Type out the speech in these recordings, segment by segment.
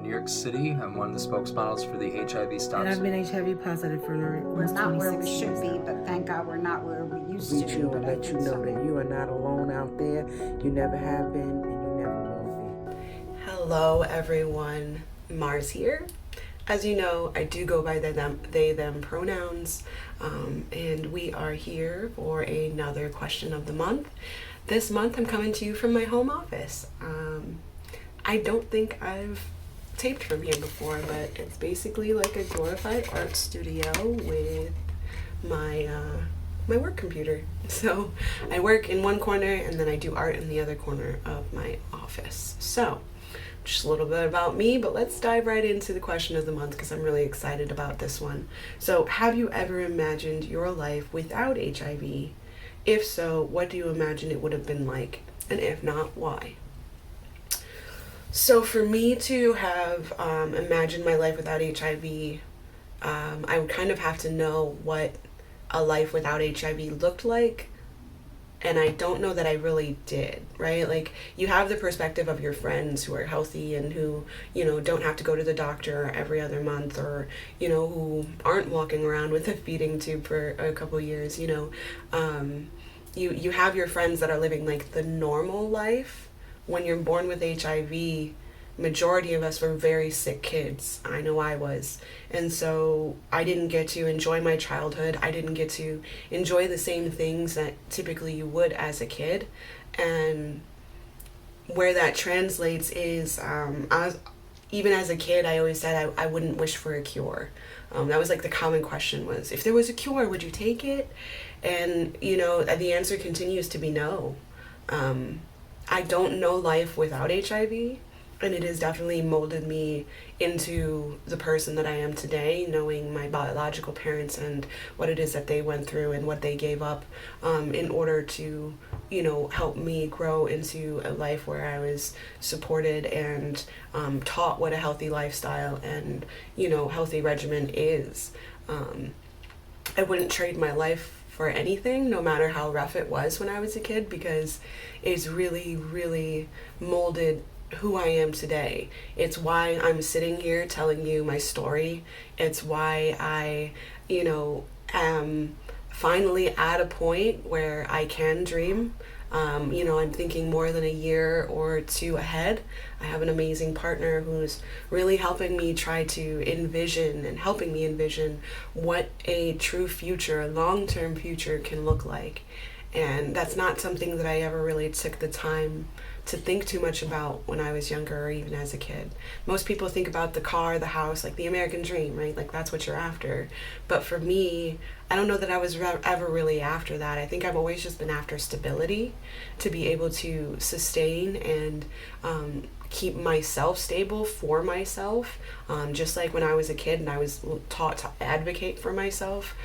New York City. I'm one of the spokesmodels for the HIV Stop. And I've been HIV positive for We're almost not where we 26 should years be, now. but thank God we're not where we used to Reach be. you But and I let you think know so. that you are not alone out there. You never have been and you never will be. Hello everyone, Mars here. As you know, I do go by they, them pronouns, and we are here for another question of the month. This month I'm coming to you from my home office. I don't think I've taped from here before, but it's basically like a glorified art studio with my work computer. So I work in one corner and then I do art in the other corner of my office. So just a little bit about me, but let's dive right into the question of the month because I'm really excited about this one. So, have you ever imagined your life without HIV? If so, what do you imagine it would have been like? And if not, why? So, for me to have imagined my life without HIV, I would kind of have to know what a life without HIV looked like. And I don't know that I really did, right? Like, you have the perspective of your friends who are healthy and who, don't have to go to the doctor every other month, or, who aren't walking around with a feeding tube for a couple years, you have your friends that are living like the normal life. When you're born with HIV, majority of us were very sick kids. I know I was. And so I didn't get to enjoy my childhood. I didn't get to enjoy the same things that typically you would as a kid. And where that translates is, even as a kid, I always said I wouldn't wish for a cure. That was like the common question was, if there was a cure, would you take it? And, the answer continues to be no. I don't know life without HIV. And it has definitely molded me into the person that I am today, knowing my biological parents and what it is that they went through and what they gave up in order to, help me grow into a life where I was supported and taught what a healthy lifestyle and, healthy regimen is. I wouldn't trade my life for anything, no matter how rough it was when I was a kid, because it's really, really molded who I am today. It's why I'm sitting here telling you my story. It's why I, am finally at a point where I can dream. I'm thinking more than a year or two ahead. I have an amazing partner who's really helping me try to envision and helping me envision what a true future, a long-term future can look like. And that's not something that I ever really took the time to think too much about when I was younger or even as a kid. Most people think about the car, the house, like the American dream, right? Like that's what you're after. But for me, I don't know that I was ever really after that. I think I've always just been after stability, to be able to sustain and keep myself stable for myself. Just like when I was a kid and I was taught to advocate for myself.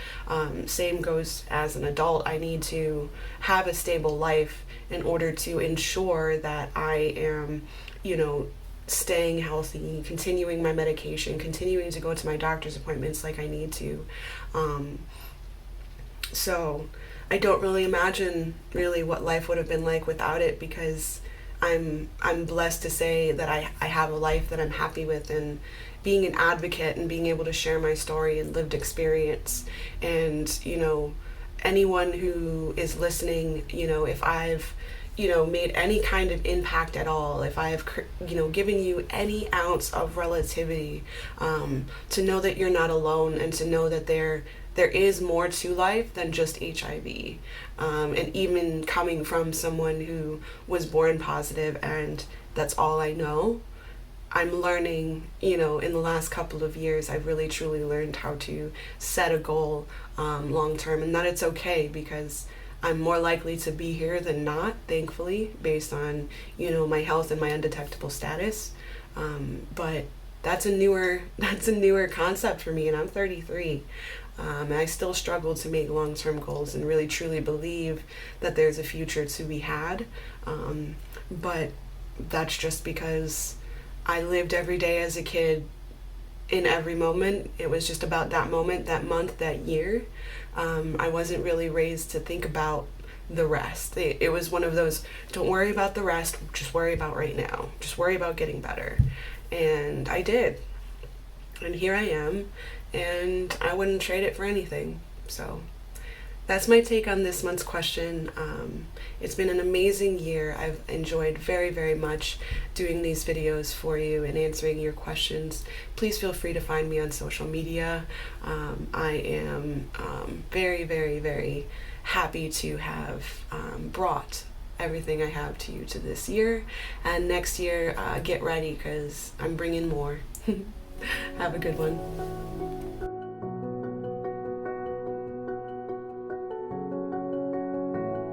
Same goes as an adult. I need to have a stable life in order to ensure that I am, staying healthy, continuing my medication, continuing to go to my doctor's appointments like I need to. So I don't really imagine really what life would have been like without it, because I'm blessed to say that I have a life that I'm happy with, and being an advocate and being able to share my story and lived experience. And, anyone who is listening, if I've, made any kind of impact at all, if I've, given you any ounce of relativity, to know that you're not alone and to know that there is more to life than just HIV. And even coming from someone who was born positive and that's all I know, I'm learning, in the last couple of years, I've really truly learned how to set a goal long term, and that it's okay, because I'm more likely to be here than not, thankfully, based on, my health and my undetectable status. But that's a newer concept for me, and I'm 33. And I still struggle to make long-term goals and really truly believe that there's a future to be had. But that's just because I lived every day as a kid in every moment. It was just about that moment, that month, that year. I wasn't really raised to think about the rest. It was one of those, don't worry about the rest, just worry about right now. Just worry about getting better. And I did. And here I am, and I wouldn't trade it for anything. So that's my take on this month's question. It's been an amazing year. I've enjoyed very, very much doing these videos for you and answering your questions. Please feel free to find me on social media. I am very, very, very happy to have brought everything I have to you to this year. And next year, get ready because I'm bringing more. Have a good one.